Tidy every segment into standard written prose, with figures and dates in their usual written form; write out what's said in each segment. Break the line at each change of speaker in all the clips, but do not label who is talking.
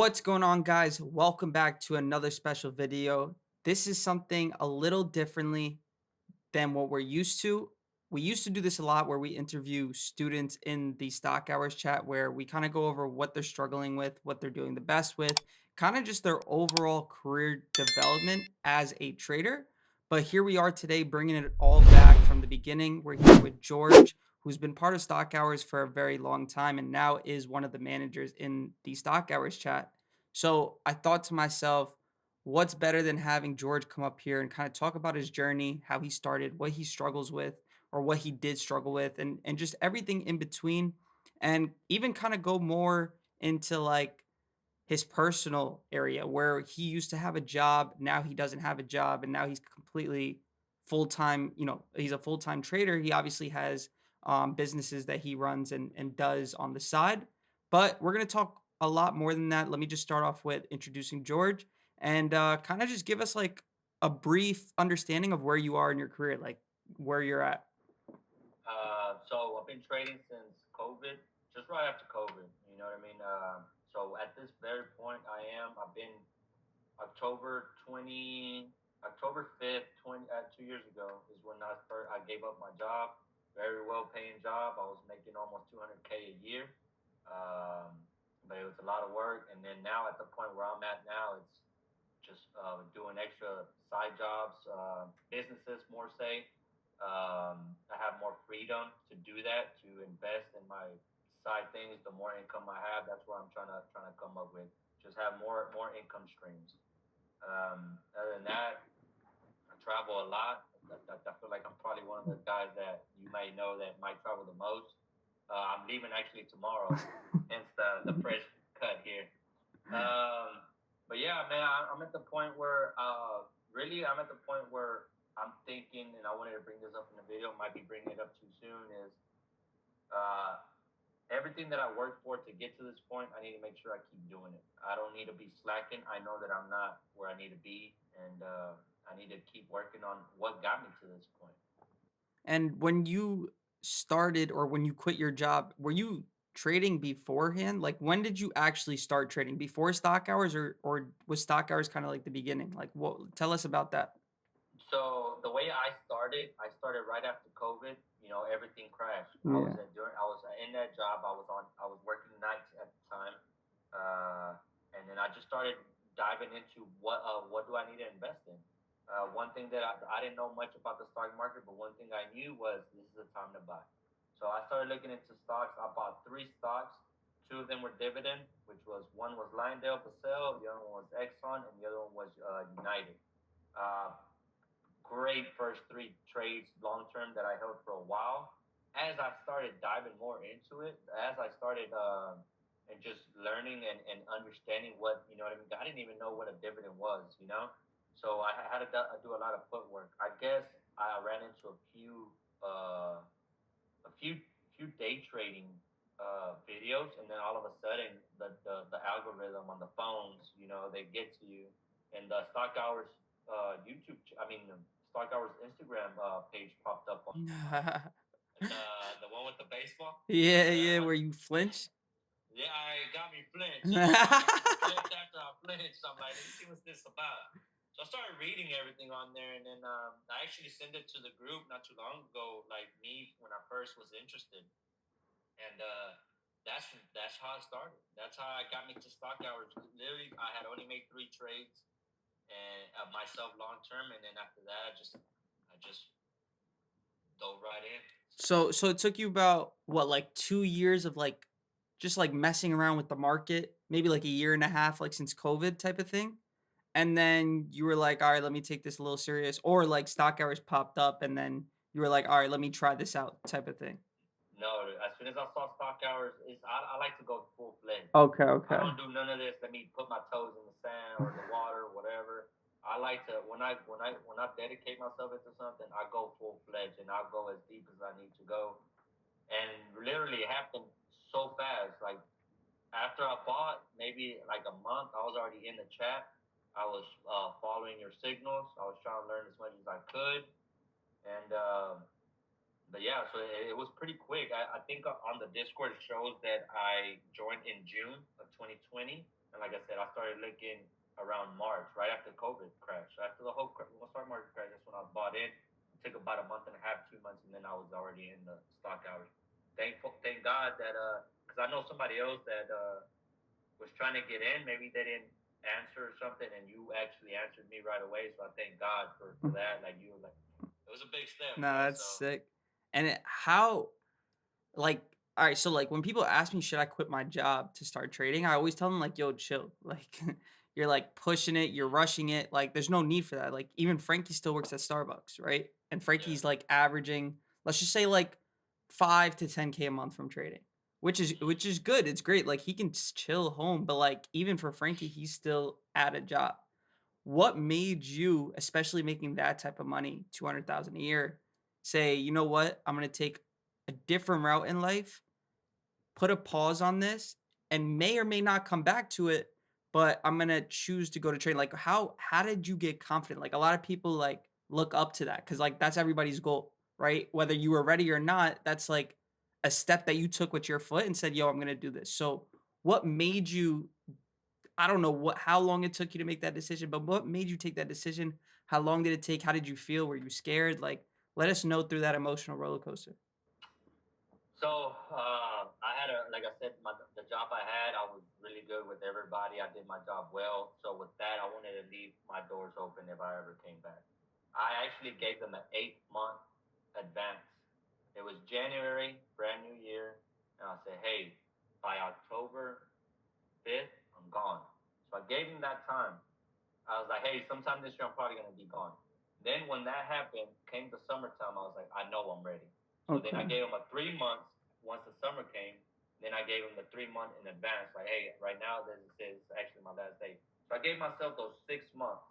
What's going on, guys? Welcome back to another special video. This is something a little differently than what we're used to. We used to do this a lot where we interview students in the stock hours chat where we kind of go over what they're struggling with, what they're doing the best with, kind of just their overall career development as a trader. But here we are today bringing it all back from the beginning. We're here with George, who's been part of stock hours for a very long time and now is one of the managers in the stock hours chat. So I thought to myself, what's better than having George come up here and kind of talk about his journey, how he started, what he struggles with, or what he did struggle with, and just everything in between, and even kind of go more into like his personal area where he used to have a job, now he doesn't have a job, and now he's completely full time. He's a full time trader. He obviously has businesses that he runs and does on the side, but we're gonna talk a lot more than that. Let me just start off with introducing George and kind of just give us like a brief understanding of where you are in your career, like where you're at.
So I've been trading since COVID, just right after COVID. You know what I mean? So at this very point, I've been October 20, October 5th, 2 years ago is when I gave up my job. Very well paying job. I was making almost 200K a year. Um, but it was a lot of work. And then now at the point where I'm at now, it's just doing extra side jobs, businesses more say. I have more freedom to do that, to invest in my side things. The more income I have, that's what I'm trying to come up with. Just have more income streams. Other than that, I travel a lot. I feel like I'm probably one of the guys that you might know that might travel the most. I'm leaving actually tomorrow, hence the fresh cut here. Um, but yeah, man, I'm at the point where really I'm at the point where I'm thinking, and I wanted to bring this up in the video. Might be bringing it up too soon. Is uh, everything that I worked for to get to this point, I need to make sure I keep doing it. I don't need to be slacking. I know that I'm not where I need to be, and I need to keep working on what got me to this point.
And when you started or when you quit your job, were you trading beforehand? Like when did you actually start trading? Before stock hours or was stock hours kind of like the beginning? Like what tell us about that.
So the way I started right after COVID. You know, everything crashed.
Yeah.
I was in that job. I was working nights at the time, uh, and then I just started diving into what do I need to invest in. One thing that I didn't know much about the stock market, but one thing I knew was this is the time to buy. So I started looking into stocks. I bought three stocks. Two of them were dividend, which was one was Lyondale Basel, the other one was Exxon, and the other one was United. Uh, Great first three trades long term that I held for a while. As I started diving more into it, as I started and just learning and understanding what you know what I mean. I didn't even know what a dividend was, you know. So I had to do a lot of footwork. I guess I ran into a few day trading videos, and then all of a sudden the algorithm on the phones, you know, they get to you, and the Stock Hours YouTube, I mean Stock Hours Instagram page popped up on the one with the baseball.
Yeah, yeah,
Yeah,
where you flinch.
yeah, it got me flinch. You know, I clicked after I flinched. I'm like, let me see what's this about. So I started reading everything on there, and then I actually sent it to the group not too long ago. Like me when I first was interested, and that's how it started. That's how it got me to stock hours. Literally, I had only made three trades and myself long term, and then after that, I just dove right in.
So it took you about what, like 2 years of like just like messing around with the market, maybe like a year and a half, like since COVID type of thing. And then you were like, all right, let me take this a little serious. Or like stock hours popped up and then you were like, all right, let me try this out type of thing.
No, as soon as I saw stock hours, I like to go full fledged.
Okay,
I
okay.
don't do none of this. Let me put my toes in the sand or the water, or whatever. I like to when I dedicate myself into something, I go full fledged and I'll go as deep as I need to go. And literally, it happened so fast. Like after I bought, maybe like a month, I was already in the chat. I was following your signals. I was trying to learn as much as I could, and but yeah, so it was pretty quick. I think on the Discord it shows that I joined in June of 2020. And like I said, I started looking around March, right after COVID crash. So after the whole start market crash, that's when I bought in. It took about a month and a half, 2 months, and then I was already in the stock hours. Thank God that because I know somebody else that was trying to get in. Maybe they didn't answer or something, and you actually answered me right away. So I thank God for that. Like you were like, it was a big step,
No,
right?
that's
So
sick. And how like all right, so like when people ask me should I quit my job to start trading, I always tell them like, "Yo, chill." Like you're like pushing it, you're rushing it. Like there's no need for that. Like even Frankie still works at Starbucks, right? And
yeah.
Frankie's like averaging, let's just say like 5 to 10K a month from trading, which is good. It's great. Like he can chill home, but like even for Frankie, he's still at a job. What made you, especially making that type of money, 200,000 a year, say, "You know what? I'm gonna take a different route in life, put a pause on this, and may or may not come back to it, but I'm gonna choose to go to trade." Like, how did you get confident? Like, a lot of people, like, look up to that because like, that's everybody's goal, right? Whether you were ready or not, that's, like, a step that you took with your foot and said, "Yo, I'm gonna do this." So, what made you I don't know how long it took you to make that decision, but what made you take that decision? How long did it take? How did you feel? Were you scared? Like, let us know through that emotional roller coaster.
So I had a like I said, the job I had, I was really good with everybody. I did my job well. So with that, I wanted to leave my doors open if I ever came back. I actually gave them an 8 month advance. It was January, brand new year, and I said, hey, by October 5th, I'm gone. So I gave them that time. I was like, hey, sometime this year I'm probably gonna be gone. Then when that happened, came the summertime, I was like, I know I'm ready. So then I
Okay.
gave him a 3 months once the summer came. Then I gave him the 3 month in advance, like, hey, right now this is actually my last day. So I gave myself those 6 months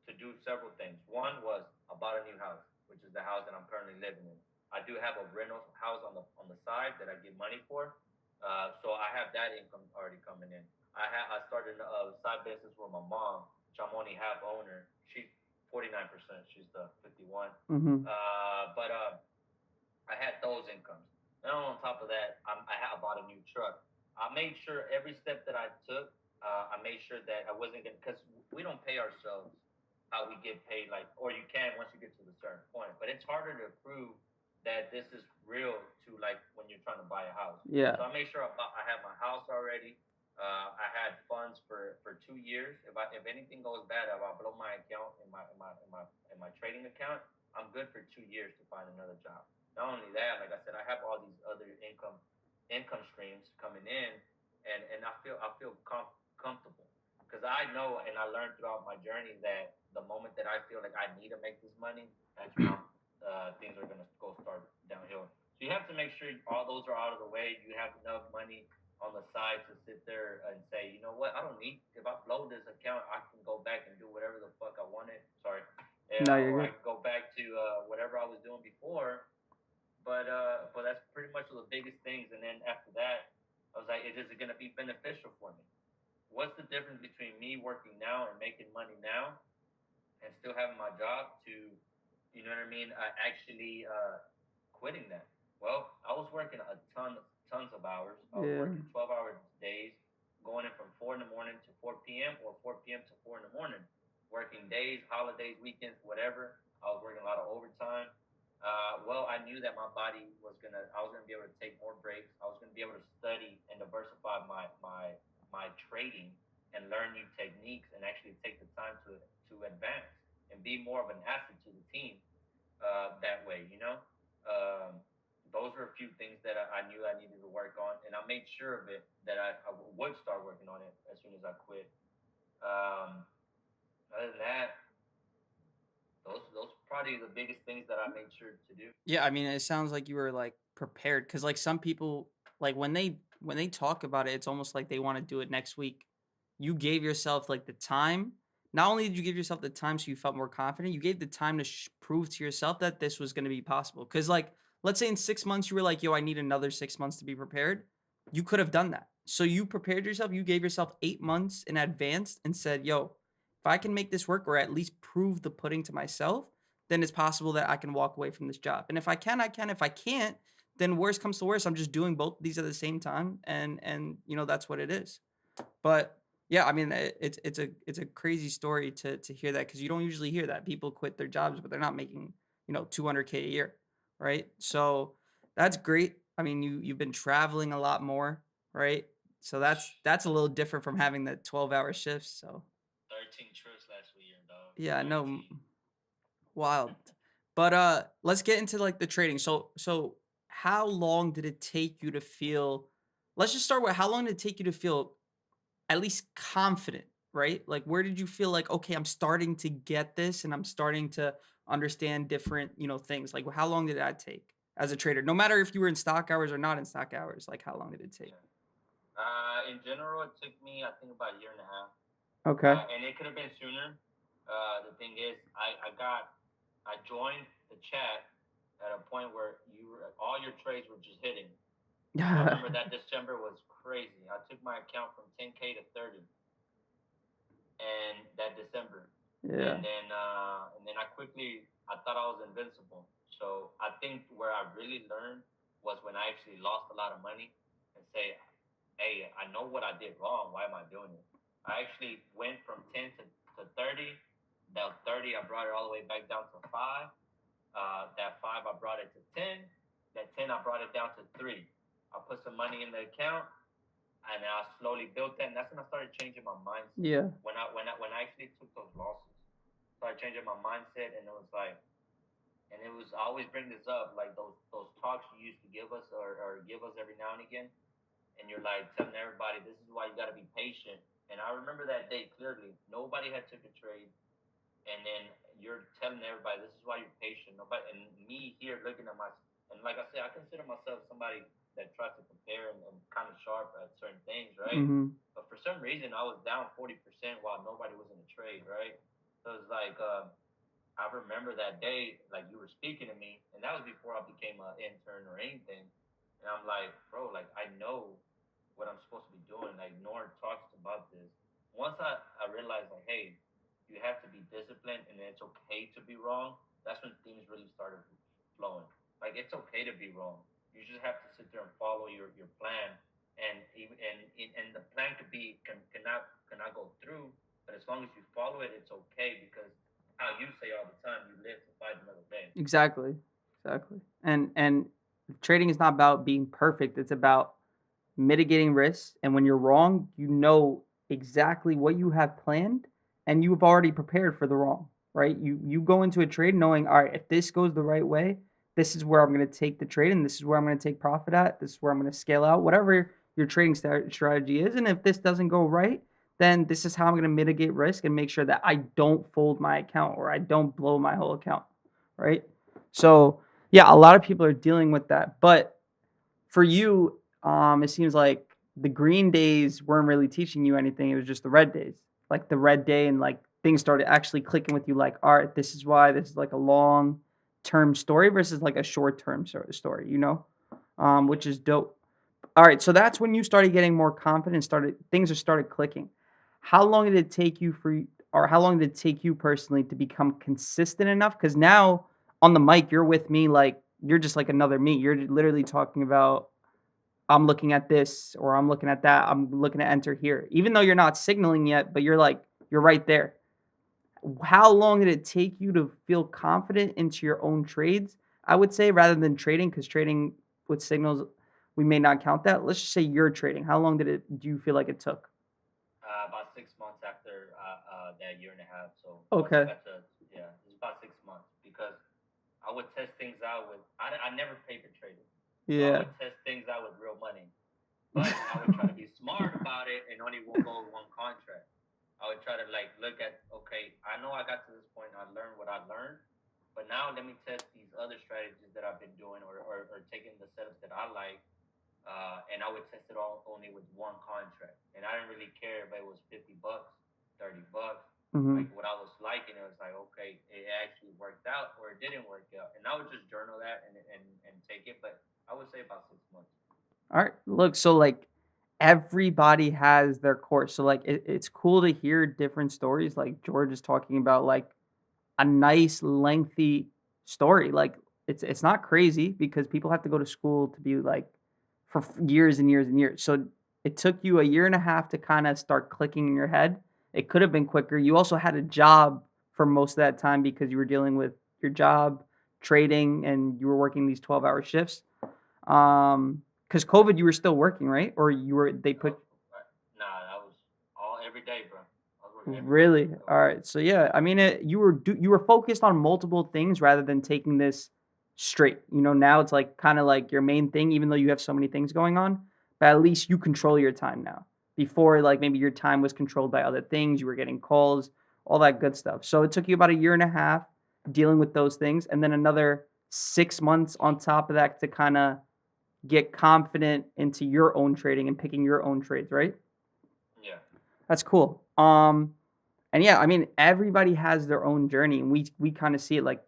to do several things. One was I bought a new house, which is the house that I'm currently living in. I do have a rental house on the side that I get money for, so I have that income already coming in. I started a side business with my mom, which I'm only half owner. She's 49%. She's the 51.
Mhm.
But I had those incomes. Then on top of that, I bought a new truck. I made sure every step that I took, I made sure that I wasn't gonna, because we don't pay ourselves how we get paid, like, or you can once you get to the certain point. But it's harder to prove that this is real to like when you're trying to buy a house.
Yeah.
So I made sure I had my house already. I had funds for 2 years. If anything goes bad, if I blow my account in my trading account, I'm good for 2 years to find another job. Not only that, like I said, I have all these other income streams coming in, and I feel comfortable because I know and I learned throughout my journey that the moment that I feel like I need to make this money, that's when things are gonna go start downhill. So you have to make sure all those are out of the way. You have enough money on the side to sit there and say, you know what, I don't need. If I blow this account, I can go back and do whatever the fuck I wanted. Sorry,
No,
or
you're
I
good.
can go back to whatever I was doing before, but that's pretty much the biggest things. And then after that, I was like, is it gonna be beneficial for me? What's the difference between me working now and making money now and still having my job to, you know what I mean, actually quitting that? Well, I was working tons of hours. I was
Yeah.
working 12-hour days, going in from 4 in the morning to 4 p.m. or 4 p.m. to 4 in the morning, working days, holidays, weekends, whatever. I was working a lot of overtime. Well, I knew that my body I was gonna be able to take more breaks. I was gonna be able to study and diversify my trading and learn new techniques and actually take the time to advance and be more of an asset to the team that way. Those were a few things that I knew I needed to work on, and I made sure of it that I would start working on it as soon as I quit. Um, Other than that, those are probably the biggest things that I made sure to do.
Yeah, I mean, it sounds like you were, like, prepared because like, some people, like, when they talk about it, it's almost like they wanna do it next week. You gave yourself, like, the time. Not only did you give yourself the time so you felt more confident, you gave the time to prove to yourself that this was gonna be possible. Because like, let's say in 6 months you were like, "Yo, I need another 6 months to be prepared." You could have done that. So you prepared yourself, you gave yourself 8 months in advance and said, "Yo, if I can make this work or at least prove the pudding to myself, then it's possible that I can walk away from this job. And if I can, I can. If I can't, then worst comes to worst, I'm just doing both these at the same time, and that's what it is. But Yeah, I mean, it's a crazy story to hear that because you don't usually hear that. People quit their jobs, but they're not making, 200K a year, right? So that's great. I mean, you've been traveling a lot more, right? So that's a little different from having the 12-hour shifts. So
13 trips last year, dog.
yeah, no,
13.
wild. But let's get into like the trading. So how long did it take you to feel? Let's just start with how long did it take you to feel at least confident, right? Like, where did you feel like, okay, I'm starting to get this and I'm starting to understand different, things? Like, how long did that take as a trader? No matter if you were in stock hours or not in stock hours, like, how long did it take?
Yeah. In general, it took me, I think, about a year and a half,
Okay.
and it could have been sooner. The thing is, I joined the chat at a point where all your trades were just hitting. I remember that December was crazy. I took my account from 10K to 30, and that December,
Yeah.
and then I thought I was invincible. So I think where I really learned was when I actually lost a lot of money and say, hey, I know what I did wrong. Why am I doing it? I actually went from 10 to 30. That 30, I brought it all the way back down to 5. That 5, I brought it to 10. That 10, I brought it down to 3. I put some money in the account, and I slowly built that. And that's when I started changing my mindset.
Yeah.
When I actually took those losses, started changing my mindset, and it was like, and it was I always bring this up, like those talks you used to give us, or give us every now and again, and you're like telling everybody this is why you got to be patient. And I remember that day clearly. Nobody had took a trade, and then you're telling everybody this is why you're patient. Nobody, and me here looking at my, and like I said, I consider myself somebody that tries to compare and kind of sharp at certain things, right?
Hmm.
But for some reason, I was down 40% while nobody was in the trade, right? So it's like I remember that day, like you were speaking to me, and that was before I became an intern or anything. And I'm like, bro, like I know what I'm supposed to be doing. Like Nor talks about this. Once I realized like, hey, you have to be disciplined and it's okay to be wrong, that's when things really started flowing. Like it's okay to be wrong. You just have to sit there and follow your plan. And even and the plan cannot go through, but as long as you follow it, it's okay because how you say all the time, you live to fight another day.
Exactly. Exactly. And trading is not about being perfect. It's about mitigating risks. And when you're wrong, you know exactly what you have planned and you've already prepared for the wrong, right? You go into a trade knowing, all right, if this goes the right way, this is where I'm going to take the trade and this is where I'm going to take profit at. This is where I'm going to scale out, whatever your trading strategy is. And if this doesn't go right, then this is how I'm going to mitigate risk and make sure that I don't fold my account or I don't blow my whole account, right? So, yeah, a lot of people are dealing with that. But for you, it seems like the green days weren't really teaching you anything. It was just the red days, like the red day, and like things started actually clicking with you. Like, all right, this is why this is like a long term story versus like a short term story, which
Yeah.
is dope. All right, so that's when you started getting more confident. Started things are started clicking. How long did it take you or how long did it take you personally to become consistent enough? Because now on the mic, you're with me, like you're just like another me. You're literally talking about I'm looking at this or I'm looking at that. I'm looking to enter here. Even though you're not signaling yet, but you're right there. How long did it take you to feel confident into your own trades? I would say rather than trading, because trading with signals, we may not count that. Let's just say you're trading. How long do you feel like it took?
About 6 months after that year and a half. So once I
Okay.
got to, yeah, it was about 6 months because I would test things out with, I never paper traded. So I
Yeah.
would test things out with real money, but I would try to be smart about it and only will go one contract. I would try to like look at, okay, I know I got to this point, I learned what I learned, but now let me test these other strategies that I've been doing, or taking the setups that I like, and I would test it all only with one contract. And I didn't really care if it was $50, $30.
Hmm.
Like what I was liking, it was like, okay, it actually worked out or it didn't work out. And I would just journal that and take it. But I would say about 6 months.
All right. Look, so like everybody has their course. So like it's cool to hear different stories. Like George is talking about like a nice lengthy story. Like it's not crazy because people have to go to school to be like for years and years and years. So it took you a year and a half to kind of start clicking in your head. It could have been quicker. You also had a job for most of that time because you were dealing with your job, trading, and you were working these 12-hour shifts. Because COVID, you were still working, right? Or you were they
Oh,
put
right. Nah, that was all every day, bro. I was working every day
really?
during
All
COVID.
right. So yeah, I mean, you were focused on multiple things rather than taking this straight. Now it's like kind of like your main thing, even though you have so many things going on. But at least you control your time now. Before, like maybe your time was controlled by other things. You were getting calls, all that good stuff. So it took you about a year and a half dealing with those things, and then another 6 months on top of that to kind of get confident into your own trading and picking your own trades, right?
Yeah,
That's cool. And yeah, I mean, everybody has their own journey, and we kind of see it. Like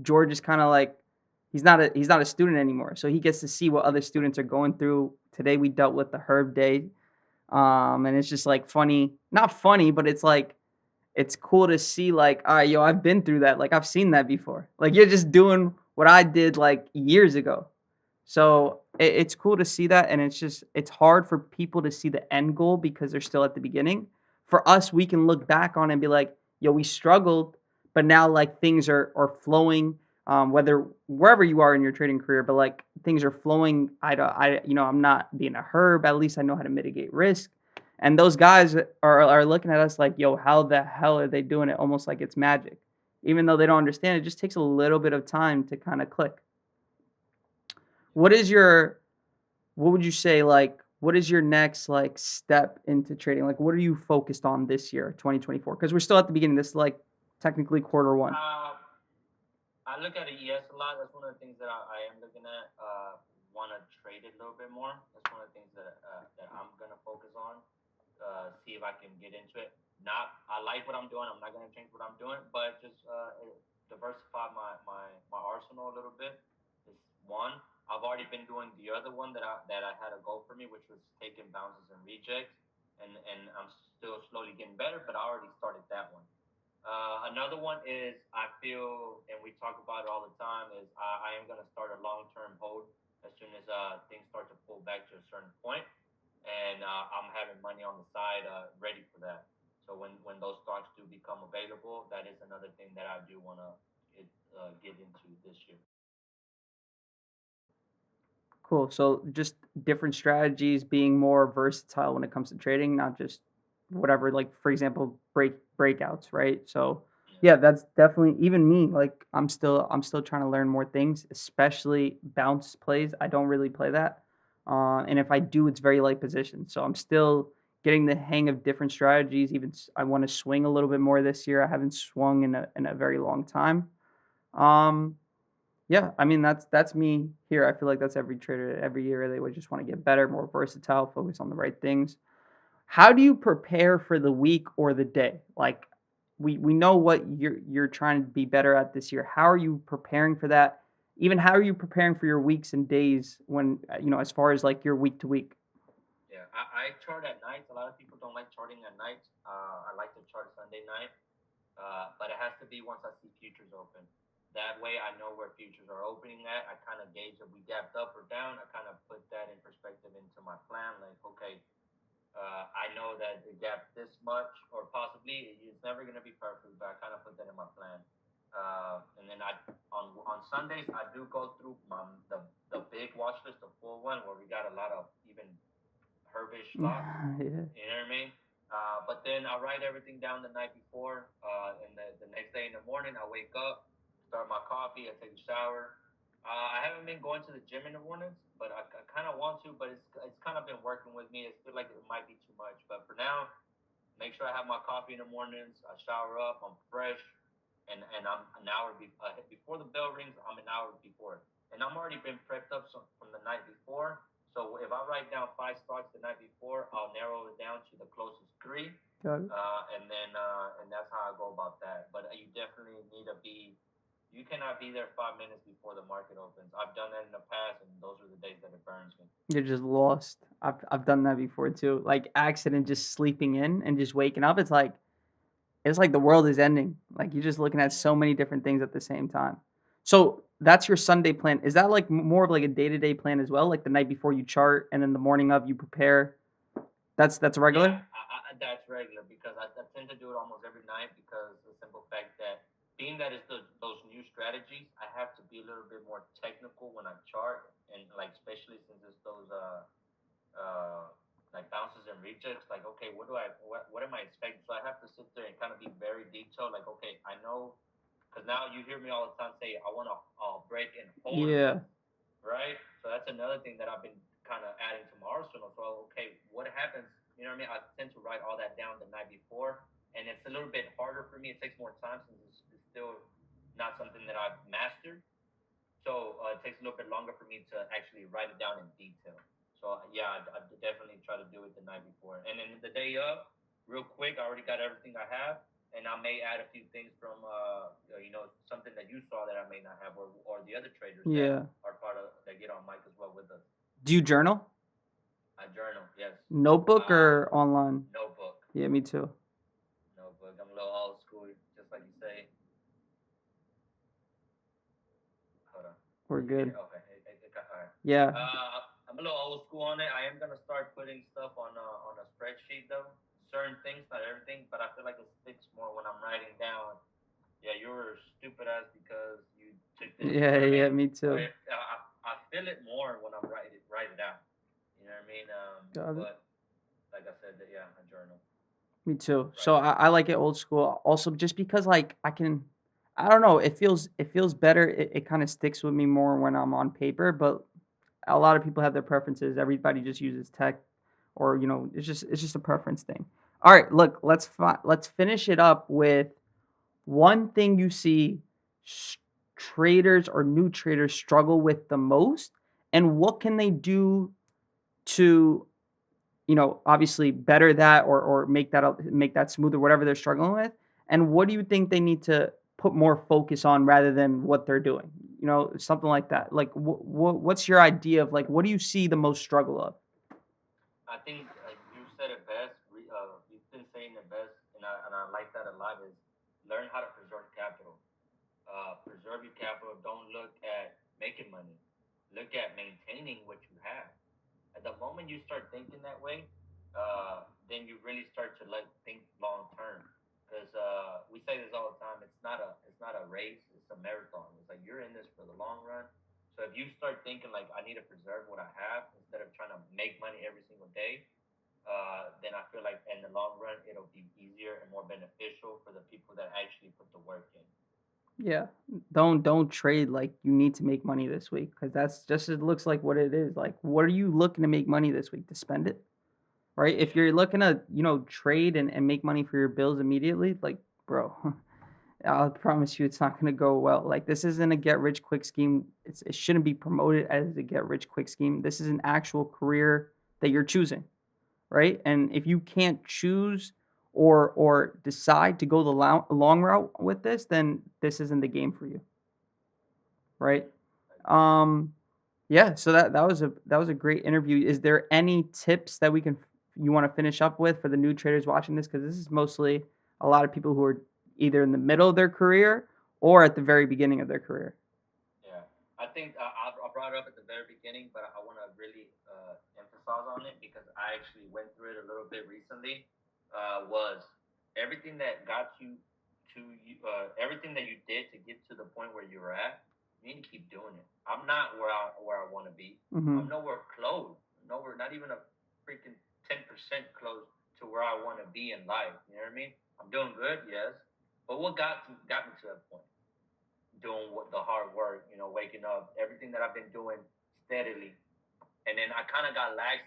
George is kind of like he's not a student anymore, so he gets to see what other students are going through. Today we dealt with the Herb Day, and it's just like funny, not funny, but it's like it's cool to see like, all right, yo, I've been through that. Like I've seen that before. Like you're just doing what I did like years ago.
yeah,
So it's cool to see that, and it's hard for people to see the end goal because they're still at the beginning. For us, we can look back on it and be like, "Yo, we struggled, but now like things are flowing." Whether wherever you are in your trading career, but like things are flowing. I'm not being a herb. At least I know how to mitigate risk. And those guys are looking at us like, "Yo, how the hell are they doing it?" Almost like it's magic, even though they don't understand. It just takes a little bit of time to kind of click. What is your what would you say, like, what is your next, like, step into trading? Like, what are you focused on this year, 2024? Because 'Cause we're still at the beginning. This is, like, technically quarter 1.
yeah. I look at ES a lot. That's one of the things that I am looking at. Want to trade it a little bit more. That's one of the things that I'm gonna focus on. See if I can get into it. Not, I like what I'm doing. I'm not gonna change what I'm doing, but just diversify my arsenal a little bit. Is one. I've already been doing the other one that I had a goal for me, which was taking bounces and rejects, and I'm still slowly getting better. But I already started that one. Another one is I feel, and we talk about it all the time, is I am going to start a long term hold as soon as things start to pull back to a certain point, and I'm having money on the side ready for that. So when those stocks do become available, that is another thing that I do want to get into this year.
Cool. So just different strategies, being more versatile when it comes to trading, not just whatever, like for example, breakouts, right? So
Yeah,
yeah, that's definitely even me. Like I'm still trying to learn more things, especially bounce plays. I don't really play that. And if I do, it's very light position. So I'm still getting the hang of different strategies. I want to swing a little bit more this year. I haven't swung in a very long time. Um, yeah, I mean that's me here. I feel like that's every trader every year. They would just want to get better, more versatile, focus on the right things. How do you prepare for the week or the day? Like we know what you're trying to be better at this year. How are you preparing for that? Even how are you preparing for your weeks and days when as far as like your week to week?
yeah. I chart at night. A lot of people don't like charting at night. I like to chart Sunday night. But it has to be once I see futures open. That way, I know where futures are opening at. I kind of gauge if we gapped up or down. I kind of put that in perspective into my plan. Like, okay, I know that it gapped this much, or possibly it's never going to be perfect, but I kind of put that in my plan. And then on Sundays I do go through the big watch list, the full one, where we got a lot of even herbish stocks.
Yeah,
You know what I mean? But then I write everything down the night before, and the next day in the morning I wake up, start my coffee, I take a shower. I haven't been going to the gym in the mornings, but I kind of want to. But it's kind of been working with me. It feel like it might be too much, but for now, make sure I have my coffee in the mornings. I shower up, I'm fresh, and I'm an hour before the bell rings. I'm an hour before, and I'm already been prepped up from the night before. So if I write down five stocks the night before, I'll narrow it down to the closest three,
got it.
and that's how I go about that. But you definitely need to be. You cannot be there 5 minutes before the market opens. I've done that in the past, and those are the days that it burns me.
You're just lost. I've done that before too. Like accident just sleeping in and just waking up. It's like the world is ending. Like you're just looking at
Yeah.
so many different things at the same time. So that's your Sunday plan. Is that like more of like a day to day plan as well? Like the night before you chart and then the morning of you prepare? That's
Yeah,
regular?
that's regular because I tend to do it almost every night because the simple fact that being that it's those new strategies, I have to be a little bit more technical when I chart and like especially since it's those uh like bounces and rejects. Like okay, what am I expecting? So I have to sit there and kind of be very detailed. Like okay, I know because now you hear me all the time say I want to break and hold on
Yeah.
this, right? So that's another thing that I've been kind of adding to my arsenal. So okay, what happens? You know what I mean? I tend to write all that down the night before, and it's a little bit harder for me. It takes more time since it's still not something that I've mastered. So it takes a little bit longer for me to actually write it down in detail. So yeah, I definitely try to do it the night before, and then the day of, real quick. I already got everything I have, and I may add a few things from something that you saw that I may not have, or the other traders that
Yeah.
are part of that get on mic as well with us.
Do you journal?
I journal, yes.
Notebook
Uh,
or online?
Notebook,
Yeah, me too.
notebook. I'm a little old school, just like you say. Hold on.
We're
Did you get
good.
it? Okay. All right.
Yeah.
I'm a little old school on it. I am gonna start putting stuff on a spreadsheet though. Certain things, not everything, but I feel like it sticks more when I'm writing down. Yeah, you were stupid ass because you took this. You
Yeah,
know what I
yeah,
mean?
me
Or
too.
if I feel it more when I'm write it out. You know what I mean?
Got it.
But like I said, that yeah, a journal,
Me too. So
write it.
I like it old school also just because like I don't know, it feels better. It kind of sticks with me more when I'm on paper, but a lot of people have their preferences. Everybody just uses tech or it's just a preference thing. All right, look, let's finish it up with one thing you see s- traders or new traders struggle with the most and what can they do to obviously better that or make that smoother, whatever they're struggling with. And what do you think they need to put more focus on rather than what they're doing? Something like that. Like, what's your idea of like what do you see the most struggle of?
I think you said it best. You've been saying it best, and I like that a lot. Is learn how to preserve capital. Preserve your capital. Don't look at making money. Look at maintaining what you have. At the moment you start thinking that way, then you really start to like think long term. Because we say this all the time. It's not a race. It's a marathon. It's like you're in this for the long run. So if you start thinking like I need to preserve what I have instead of trying to make money every single day, then I feel like in the long run it'll be easier and more beneficial for the people that actually put the work in.
Yeah. Don't trade like you need to make money this week because that's just it looks like what it is. Like, what are you looking to make money this week to spend it? Right? If
Yeah.
you're looking to, trade and make money for your bills immediately, like, bro, I'll promise you it's not gonna go well. Like, this isn't a get rich quick scheme. It shouldn't be promoted as a get rich quick scheme. This is an actual career that you're choosing, right? And if you can't choose or decide to go the long route with this, then this isn't the game for you, right?
Hmm. I agree.
Um, yeah, so that was a great interview. Is there any tips that you want to finish up with for the new traders watching this? Because this is mostly a lot of people who are either in the middle of their career or at the very beginning of their career.
Yeah, I think I brought it up at the very beginning, but I want to really emphasize on it because I actually went through it a little bit recently. Was everything that got you to everything that you did to get to the point where you're at, you need to keep doing it. I'm not where I want to be. I'm
Hmm.
nowhere close. Nowhere, not even a freaking 10% close to where I want to be in life. You know what I mean? I'm doing good, yes, but what got me to that point? Doing what the hard work, waking up, everything that I've been doing steadily. And then I kind of got lax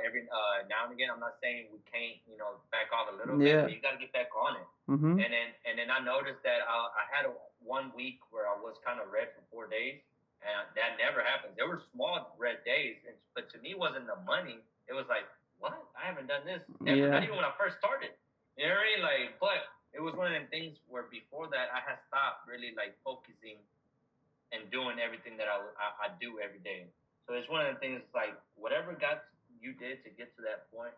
every now and again. I'm not saying we can't, back off a little bit,
Yeah.
but you got to get back on it.
Hmm.
And then I noticed that I had 1 week where I was kind of red for 4 days, and that never happens. There were small red days, but to me, it wasn't the money. It was like, what? I haven't done this ever. Not
Yeah.
even when I first started. You know what I mean? Like, but it was one of them things where before that I had stopped really like focusing and doing everything that I do every day. So it's one of the things like whatever got you did to get to that point,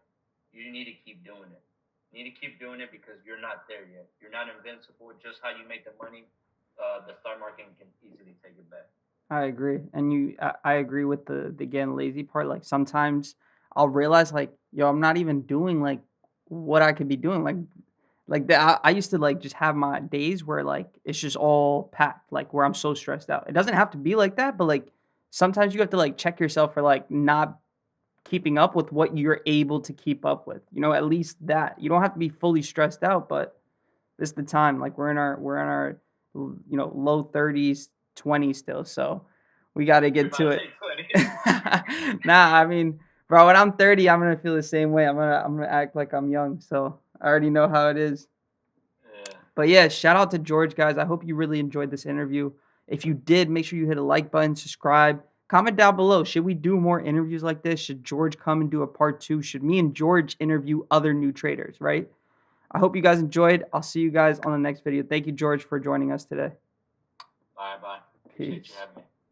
you need to keep doing it. You need to keep doing it because you're not there yet. You're not invincible. Just how you make the money, the stock market can easily take it back.
I agree. And I agree with the again lazy part. Like sometimes I'll realize like yo, I'm not even doing like what I could be doing. Like that, I used to like just have my days where like it's just all packed, like where I'm so stressed out. It doesn't have to be like that, but like sometimes you have to like check yourself for like not keeping up with what you're able to keep up with. You know, at least that. You don't have to be fully stressed out, but this is the time. Like we're in our low 30s, 20s still. So we got to
You're
get
about
to
to
it.
say 20.
Nah, I mean, bro, when I'm 30, I'm gonna feel the same way. I'm gonna act like I'm young. So I already know how it is.
Yeah.
But yeah, shout out to George, guys. I hope you really enjoyed this interview. If you did, make sure you hit a like button, subscribe, comment down below. Should we do more interviews like this? Should George come and do a part two? Should me and George interview other new traders, right? I hope you guys enjoyed. I'll see you guys on the next video. Thank you, George, for joining us today.
Bye bye. Appreciate you
Peace.
having me.